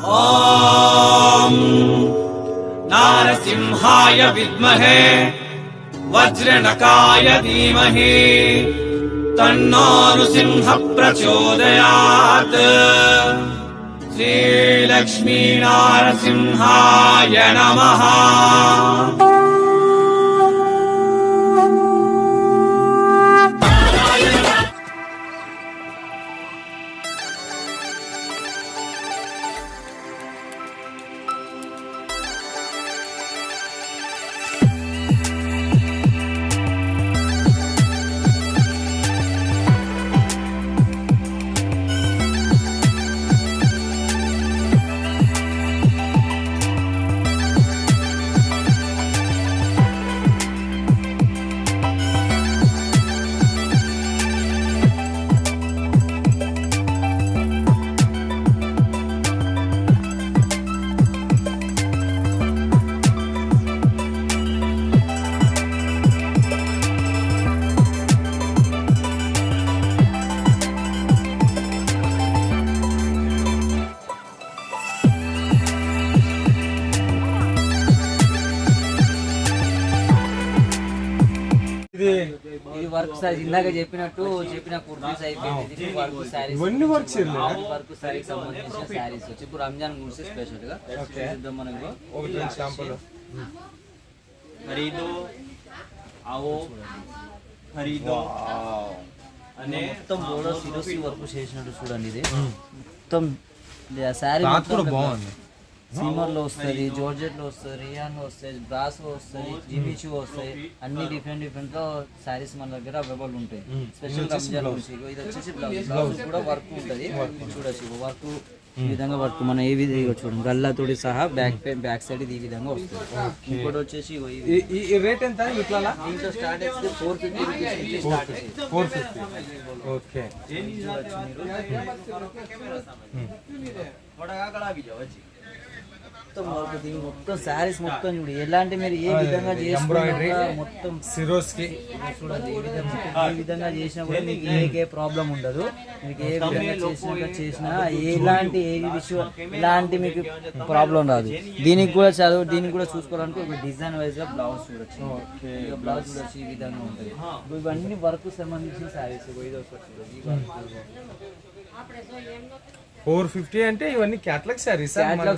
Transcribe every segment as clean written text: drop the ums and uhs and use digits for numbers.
ఓం నారసింహాయ విద్మహే వజ్రనకాయ ధీమహి తన్నో నృసింహ ప్రచోదయాత్. శ్రీలక్ష్మీ నారసింహాయ నమః. ఇది వర్క్ సార్ ఇందాక చెప్పిన కుర్తీస్ అయిపోయింది. వర్క్ సారీస్ వర్క్ సారీకి సంబంధించిన సారీస్ వచ్చి ఇప్పుడు రంజాన్ గురించి స్పెషల్ గా చూద్దాం. మనకు ఖరీదు ఆవో ఖరీదు అనే మొత్తం బోర్డర్ సిరోసి వర్క్ చేసినట్టు చూడండి. ఇది మొత్తం సారీ బాగుంది. సీమర్ లో వస్తుంది, జార్జెట్ లో వస్తుంది, రియాన్ లో వస్తుంది, బ్రాస్ లో వస్తుంది, జిమిచు వస్తాయి. అన్ని డిఫరెంట్ లో సారీస్ మన దగ్గర అవైలబుల్ ఉంటాయి. స్పెషల్ రంజాన్ గురించి ఇది వచ్చేసి బ్లౌజ్ కూడా వర్క్ ఉంటుంది. చూడొచ్చు వర్క్ ఈ విధంగా వర్క్ మన ఏ విధంగా చూడండి గల్లాతోటి సహా బ్యాక్ సైడ్ ఇది ఈ విధంగా వస్తుంది. ఇంకోటి వచ్చేసి రేట్ ఎంత దీంట్లో స్టార్ట్ అయితే 450 రూపీస్ స్టార్ట్ అవుతుంది. 450. ఓకే. మొత్తం సారీస్ మొత్తం చూడు ఎలాంటి మీరు ఏ విధంగా చేసినా మొత్తం సిరోస్కి చూడండి ఏ విధంగా చేసినా కూడా మీకు ఏ ప్రాబ్లం ఉండదు. మీకు ఏ విధంగా చేసినా ఎలాంటి ఏ విషయం ఇలాంటి మీకు ప్రాబ్లం రాదు. దీనికి కూడా దీనికి కూడా చూసుకోవాలంటే ఒక డిజైన్ వైజ్ గా బ్లౌజ్ చూడొచ్చు. బ్లౌజ్ చూడొచ్చు ఈ విధంగా ఉంటుంది. ఇవన్నీ వర్క్ సంబంధించిన సారీస్. ఇది ఒకటి చూడొచ్చు ఈ వర్క్ 450 అంటే ఇవన్నీ క్యాటలాగ్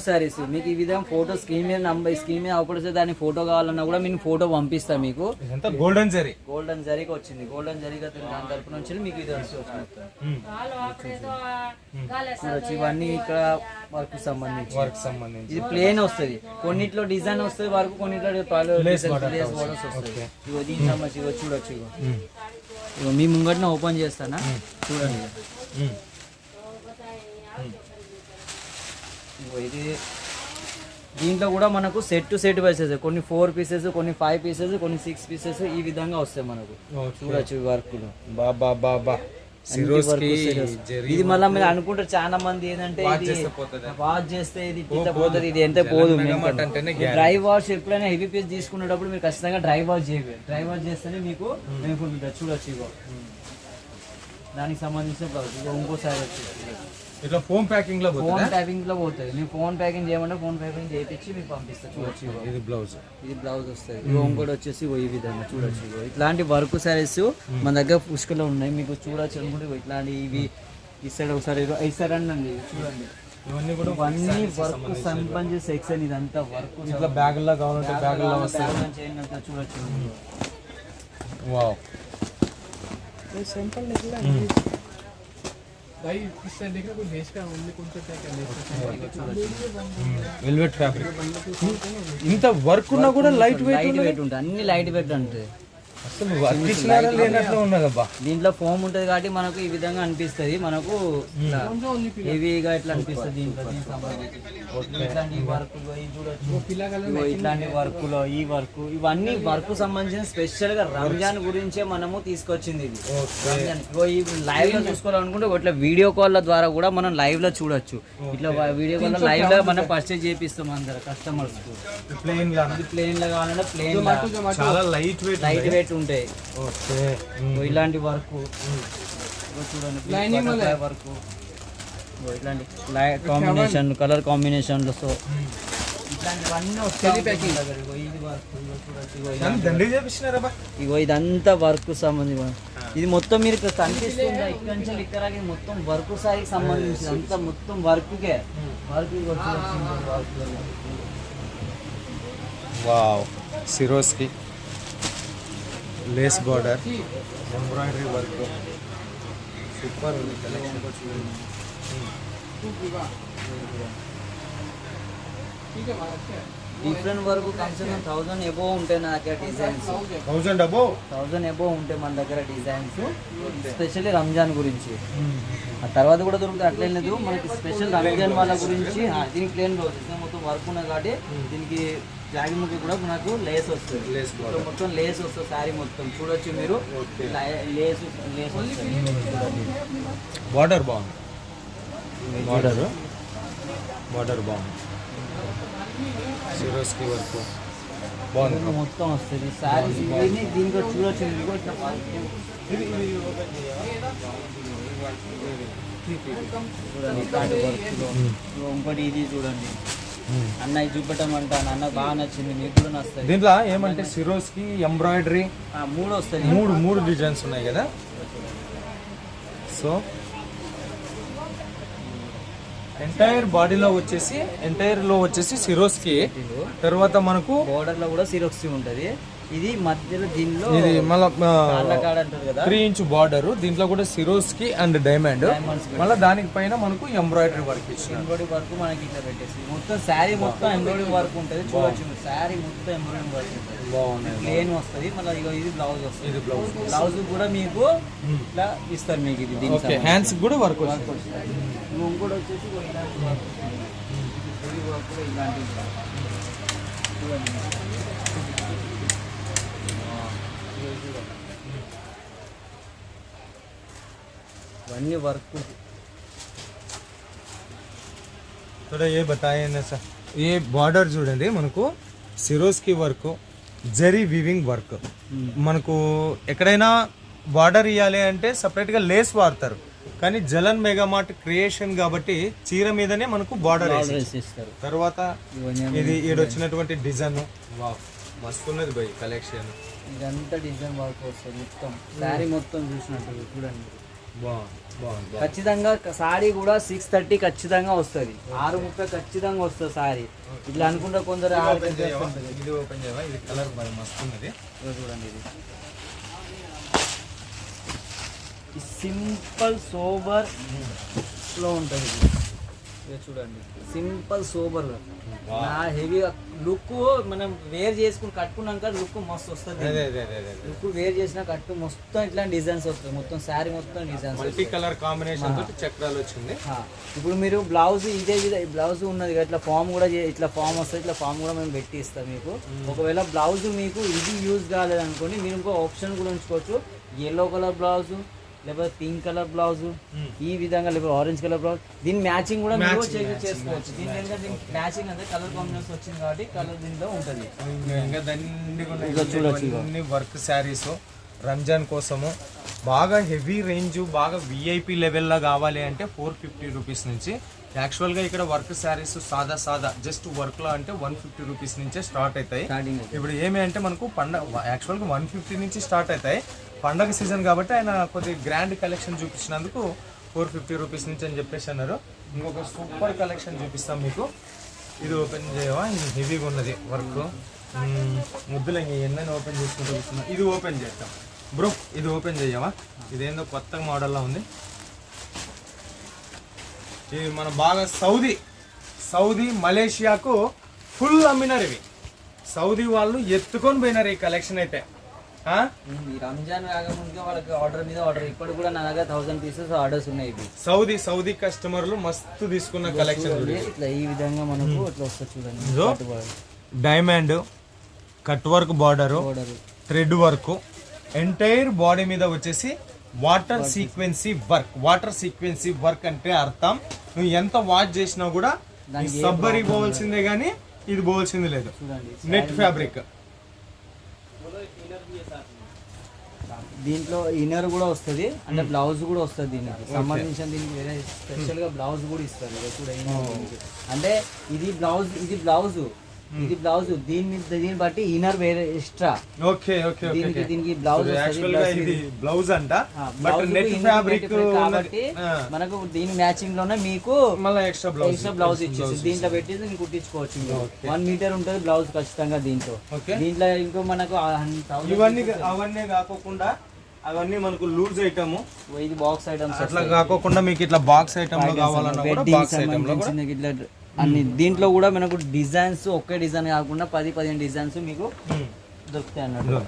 సారీస్. మీకు ఈ విధంగా ఫోటో స్క్రీన్ మీద అవపడితే దాని ఫోటో కావాలన్నా కూడా నేను ఫోటో పంపిస్తా. మీకు గోల్డెన్ జరీకి వచ్చింది. గోల్డెన్ జరీగా దాని తరపు నుంచి మీకు ఇది వచ్చి ఇవన్నీ ఇక్కడ వర్క్ సంబంధించి ఇది ప్లేన్ వస్తుంది. కొన్నిట్లో డిజైన్ వస్తుంది వర్క్, కొన్నిట్లో లేస్ బోర్డర్స్ వస్తుంది. దీని సంబంధించి చూడొచ్చు. ఇగో మీ ముంగట్న ఓపెన్ చేస్తానా చూడండి. ఇది దీంట్లో కూడా మనకు సెట్ టు సెట్ వైసెస్ కొన్ని 4 పీసెస్, కొన్ని 5 పీసెస్, కొన్ని 6 పీసెస్ ఈ విధంగా వస్తాయి మనకు. చూడొచ్చు వర్క్ లో ఇది మళ్ళీ మీరు అనుకుంటారు చాలా మంది ఏంటంటే వాష్ చేస్తే ఇది పోతుంది, ఇది ఎంత పోదు. డ్రై వాష్ ఎప్పుడైనా హెవీ పీస్ తీసుకునేటప్పుడు మీరు ఖచ్చితంగా డ్రై వాష్ చేయాలి. డ్రై వాష్ చేస్తేనే మీకు చూడొచ్చు. ఇగో దానికి సంబంధించిన బ్లౌజ్. ఇంకోసారి వచ్చేసి ఇట్లా ఫోన్ ప్యాకింగ్ లో పోతుంది. మీరు ఫోన్ ప్యాకింగ్ చేయమంటే ఫోన్ ప్యాకింగ్ చేయించి మీకు పంపిస్తారు. చూడొచ్చు ఇది బ్లౌజ్ వస్తుంది. ఇంకోటి వచ్చేసి ఈ విధంగా చూడొచ్చు. ఇట్లాంటి వర్క్ సారీస్ మన దగ్గర పుష్కలో ఉన్నాయి. మీకు చూడొచ్చు అనుకుంటే ఇట్లాంటి ఇవి ఈ సైడ్ ఒకసారి ఈ సైడ్ అండి చూడండి. ఇవన్నీ కూడా వర్క్ సంబంధించిన సెక్షన్. ఇదంతా వర్క్ ఇట్లా బ్యాగుల్లో కావాలంటే బ్యాగుల్లో వస్తాయి. చూడొచ్చు. Wow velvet fabric. ఇంత వర్క్ ఉన్నా కూడా లైట్ వెయిట్ ఉంటుంది. అన్ని లైట్ వెయిట్ ఉంటుంది. అసలు లేనట్లు ఉన్నదబ్బా. దీంట్లో ఫోమ్ ఉంటుంది కాబట్టి మనకు ఈ విధంగా అనిపిస్తుంది. మనకు హెవీగా ఇట్లా అనిపిస్తుంది. దీంట్లో ఇట్లాంటి వర్క్ ఇట్లాంటి వర్క్ లో ఈ వర్క్ ఇవన్నీ వర్క్ సంబంధించిన స్పెషల్ గా రంజాన్ గురించే మనము తీసుకొచ్చింది. ఇది లైవ్ లో చూసుకోవాలనుకుంటే ఇట్లా వీడియో కాల్ ద్వారా కూడా మనం లైవ్ లో చూడొచ్చు. ఇట్లా వీడియో కాల్ లైవ్ లో మనం పర్చేజ్ చేపిస్తాం అందరు కస్టమర్స్ కు. ప్లేన్ లా కావాలంటే ప్లేన్ చాలా లైట్ వెయిట్ ఉంటాయి. ఇలాంటి వర్క్ చూడండి వర్క్ ఇట్లాంటి కాంబినేషన్ కలర్ కాంబినేషన్లో సో ఇట్లాంటివన్నీ వస్తాయి ప్యాకింగ్ దగ్గర. ఇది వర్క్ దండి చేపిస్తున్నారా బా? ఇగో ఇదంతా వర్క్ సంబంధించి ఇది మొత్తం మీరు ఇక్కడ కనిపిస్తుందా ఇక్కడ నుంచి ఇక్కడ మొత్తం వర్క్ సారికి సంబంధించి అంతా మొత్తం వర్క్కే work wow, Swarovski lace border, embroidery work, super ఉంది collection. Different work comes 1000 above ఉంటాయి నా దగ్గర డిజైన్స్. 1000 అబో 1000 ఎబో ఉంటాయి మన దగ్గర డిజైన్స్, స్పెషల్లీ రంజాన్ గురించి. ఆ తర్వాత కూడా దొరుకుతుంది, అట్లేం లేదు. మనకి స్పెషల్ రంజాన్ వాళ్ళ గురించి దీనికి ప్లేన్ రోజెస్ మొత్తం వర్క్ ఉన్నాయి కాబట్టి దీనికి జాగి ముక్కి కూడా మనకు లేస్ వస్తుంది. మొత్తం లేస్ వస్తుంది శారీ మొత్తం చూడొచ్చు మీరు. లేస్ లేస్ వస్తుంది. బార్డర్ బాగుంది, బార్డర్ బాగుంది, సిరోస్కి వర్క్ బాగుంది, మొత్తం వస్తుంది శారీ. దీనికి చూడొచ్చు మీరు ఇట్లా ఇంకోటి ఇది చూడండి అన్న, ఇది చూపెట్టమంటాను అన్న, బాగా నచ్చింది, మీకు కూడా నచ్చుతుంది. దీంట్లో ఏమంటే సిరోస్కి ఎంబ్రాయిడరీ 3 వస్తుంది, మూడు డిజైన్స్ ఉన్నాయి కదా. సో ఎంటైర్ బాడీలో వచ్చేసి సిరోస్కి, తర్వాత మనకు బోర్డర్ లో కూడా సిరోక్సీ ఉంటది. ఇది మధ్యలో దీనిలో ఇది మళ్ళీ అంటారు కదా 3 ఇంచ్ బార్డర్, దీంట్లో కూడా సిరోస్కి అండ్ డైమండ్, మళ్ళీ దానికి పైన మనకు ఎంబ్రాయిడరీ వర్క్ ఇచ్చిన ఎంబ్రాయిడరీ వర్క్ మనకి ఇట్లా పెట్టేసి మొత్తం శారీ మొత్తం ఎంబ్రాయిడరీ వర్క్ ఉంటుంది. చూడొచ్చు శారీ మొత్తం ఎంబ్రాయిడరీ వర్క్ ఉంటుంది, బాగున్నాయి, ప్లేన్ వస్తుంది. మళ్ళీ ఇది బ్లౌజ్ వస్తుంది. ఇది బ్లౌజ్ కూడా మీకు ఇట్లా ఇస్తారు మీకు. ఇది దీనికి హ్యాండ్స్ కూడా వర్క్ వస్తుంది. ఇంకోటి వచ్చేసి ఇలాంటి వర్క్ కూడా ఇలాంటి చూడండి. ఇవన్నీ వర్క్ थोड़ा ये बताए ना सर, ये బార్డర్ చూడండి మనకు Swarovski work, zari weaving work. మనకు ఎక్కడైనా బార్డర్ ఇవ్వాలి అంటే సపరేట్గా లేస్ వాడతారు, కానీ జలన్ మెగామార్ట్ క్రియేషన్ కాబట్టి చీర మీదనే మనకు బార్డర్ ఇస్తారు. తర్వాత ఇది ఈడొచ్చినటువంటి డిజైన్ మస్తు ఉన్నది భయ్ కలెక్షన్. ఇదంతా డిజైన్ వర్క్ వస్తుంది మొత్తం శారీ మొత్తం చూసినట్టు చూడండి. బాగుంది. ఖచ్చితంగా సారీ కూడా 6:30 ఖచ్చితంగా వస్తుంది, 6:30 ఖచ్చితంగా వస్తుంది సారీ. ఇట్లా అనుకుంటే కొందరు ఇది ఓపెన్ చేయవా, ఇది కలర్ మస్తు ఉన్నది చూడండి. ఇది సింపుల్ సోబర్ లో ఉంటుంది. ఇది చూడండి సింపుల్ సోబర్, హెవీ లుక్. మనం వేర్ చేసుకుని కట్టుకున్నాక లుక్ మస్తు వస్తుంది. లుక్ వేర్ చేసిన కట్టు మొత్తం ఇట్లాంటి డిజైన్స్ వస్తుంది, మొత్తం శారీ మొత్తం డిజైన్స్, మల్టీ కలర్ కాంబినేషన్ తోటి చక్రాలు వచ్చింది. ఇప్పుడు మీరు బ్లౌజ్ ఇదే బ్లౌజ్ ఉన్నది కదా, ఇట్లా ఫామ్ కూడా ఇట్లా ఫామ్ వస్తుంది, ఇట్లా ఫామ్ కూడా మేము పెట్టి ఇస్తాం మీకు. ఒకవేళ బ్లౌజ్ మీకు ఇది యూజ్ కాలేదనుకోండి, మీరు ఇంకో ఆప్షన్ కూడా ఉంచుకోవచ్చు. ఎల్లో కలర్ బ్లౌజ్ లేకపోతే పింక్ కలర్ బ్లౌజ్, ఈ విధంగా లేకపోతే ఆరెంజ్ కలర్ బ్లౌజ్, దీని మ్యాచింగ్ కూడా మీరు చేసుకోవచ్చు. దీని మ్యాచింగ్ అంటే కలర్ కాంబినేషన్ వచ్చింది కాబట్టి కలర్ దీంట్లో ఉంటుంది. చూడొచ్చు వర్క్ శారీస్ రంజాన్ కోసము బాగా హెవీ రేంజ్, బాగా విఐపి లెవెల్లో కావాలి అంటే 450 రూపీస్ నుంచి. యాక్చువల్గా ఇక్కడ వర్క్ శారీస్ సాదా జస్ట్ వర్క్లో అంటే 150 రూపీస్ నుంచే స్టార్ట్ అవుతాయి. ఇప్పుడు ఏమి అంటే మనకు యాక్చువల్గా 150 నుంచి స్టార్ట్ అవుతాయి. పండగ సీజన్ కాబట్టి ఆయన కొద్దిగా గ్రాండ్ కలెక్షన్ చూపించినందుకు 450 రూపీస్ నుంచి అని చెప్పేసి అన్నారు. ఇంకొక సూపర్ కలెక్షన్ చూపిస్తాం మీకు. ఇది ఓపెన్ చేయవా, ఇది హెవీగా ఉన్నది వర్క్. ముద్దులు ఇంక ఎన్నైనా ఓపెన్ చేసుకుంటూ చూస్తున్నాం. ఇది ఓపెన్ చేద్దాం బ్రో, ఇది ఓపెన్ చేయవా. ఇదేందో కొత్త మోడల్లా ఉంది. ఇది మన బాగా సౌదీ మలేషియాకు ఫుల్ అమ్మినారు ఇవి. సౌదీ వాళ్ళు ఎత్తుకొని పోయినారు ఈ కలెక్షన్ అయితే. రంజాన్ కాకముందుగా వాళ్ళకి ఆర్డర్ మీద ఆర్డర్, ఇప్పుడు కూడా నా దగ్గర 1000 పీసెస్ ఆర్డర్స్ ఉన్నాయి. ఇవి సౌదీ కస్టమర్లు మస్తు తీసుకున్న కలెక్షన్. ఇట్లా ఈ విధంగా మనకు ఇట్లా వస్తుంది చూడండి. Diamond cut work border, thread work, entire body మీద వచ్చేసి వాటర్ సీక్వెన్సీ వర్క్ అంటే అర్థం నువ్వు ఎంత వాచ్ చేసినా కూడా సబ్బరి పోవాల్సిందే గానీ ఇది పోవాల్సింది లేదు. నెట్ ఫ్యాబ్రిక్ దీంట్లో ఇన్నర్ కూడా వస్తుంది అంటే బ్లౌజ్ కూడా వస్తుంది దీనికి సంబంధించిన దీనికి వేరే స్పెషల్ గా బ్లౌజ్ కూడా ఇస్తారు ఇది కూడా దీనికి. అంటే ఇది బ్లౌజ్ దీన్ని బట్టి ఇన్నర్ వేరే ఎక్స్ట్రా ఓకే ఓకే దీనికి బ్లౌజ్ ఇది బ్లౌజ్ అంట బట్ నెట్ ఫ్యాబ్రిక్ కాబట్టి మనకు దీని మ్యాచింగ్ లోనే మీకు మళ్ళీ ఎక్స్ట్రా బ్లౌజ్ ఇచ్చేసి దీంట్లో పెట్టి దీన్ని కుట్టించుకోవచ్చు 1 మీటర్ ఉంటుంది బ్లౌజ్ ఖచ్చితంగా దీంట్లో ఇంకో మనకు అవన్నీ కాకుండా అవన్నీ మనకు లూజ్ ఐటమ్ ఇది బాక్స్ ఐటమ్స్ అట్లా కాకుండా మీకు ఇట్లా బాక్స్ ఐటమ్ లో కావాలన్నా కూడా బాక్స్ ఐటమ్ లో కూడా ఇట్లా అన్ని దీంట్లో కూడా మనకు డిజైన్స్ ఒకే డిజైన్ కాకుండా 10-15 డిజైన్స్ మీకు దొరుకుతాయి అన్నట్టు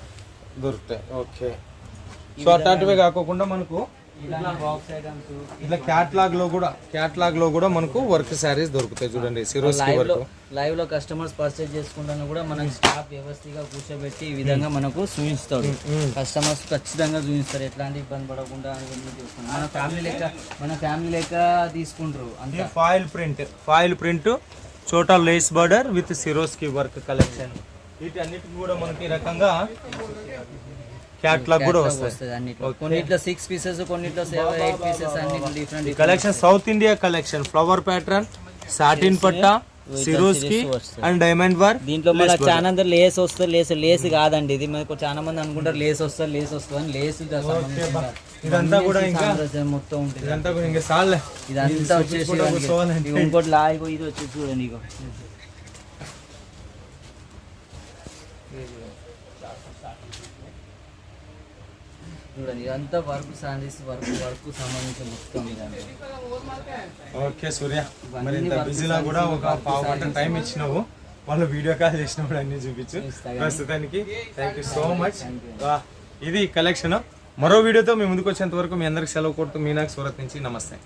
దొరుకుతాయి. ఓకే సో అట్లాంటివే కాకుండా మనకు బాక్స్ ఐటమ్స్ ఇట్లా క్యాట్లాగ్ లో కూడా మనకు వర్క్ శారీస్ దొరుకుతాయి. చూడండి సిరోస్కి వర్క్ లైవ్ లో కస్టమర్స్ పర్చేజ్ చేసుకుంటాను కూడా మనకు స్టాఫ్ వ్యవస్థగా కూర్చోబెట్టి ఈ విధంగా మనకు చూపిస్తాడు. కస్టమర్స్ ఖచ్చితంగా చూపిస్తారు, ఎట్లాంటి ఇబ్బంది పడకుండా మన ఫ్యామిలీ లెక్క తీసుకుంటారు. అంటే ఫాయిల్ ప్రింట్ చోటా lace border with Swarovski work collection వీటన్నిటికి కూడా మనకి రకంగా క్యాట్లాగ్ కూడా వస్తుంది. కొన్నిట్లో 6 పీసెస్ కొన్నిట్లో 7-8 పీసెస్ అన్ని different collection south India collection flower pattern satin patta Swarovski and diamond work. దీంట్లో మన చాలా అందరు లేస్ వస్తుంది, లేస్ కాదండి ఇది. మనకు చాలా మంది అనుకుంటారు లేస్ వస్తుంది అని. లేస్ ఇదంతా కూడా ఇంకా మొత్తం ఉంటుంది. ఇదంతా కూడా ఇంకా సాల్లే ఇదంతా వచ్చేసి ఇంకోటి లాగో ఇది వచ్చేసి చూడండి ఇగో చూడండి ఇదంతా వర్క్ శారీస్ వర్క్ సంబంధించిన మొత్తం ఇదంతా. ఓకే సూర్య, మరి ఇంత బిజీలో కూడా ఒక పావు గంట టైం ఇచ్చినావు, వాళ్ళు వీడియో కాల్ చేసినప్పుడు అన్ని చూపించు. ప్రస్తుతానికి థ్యాంక్ యూ సో మచ్. ఇది కలెక్షన్. మరో వీడియోతో మీ ముందుకు వచ్చేంత వరకు మీ అందరికి సెలవు కొడుతూ మీనాక్షి సూరత్ నుంచి నమస్తే.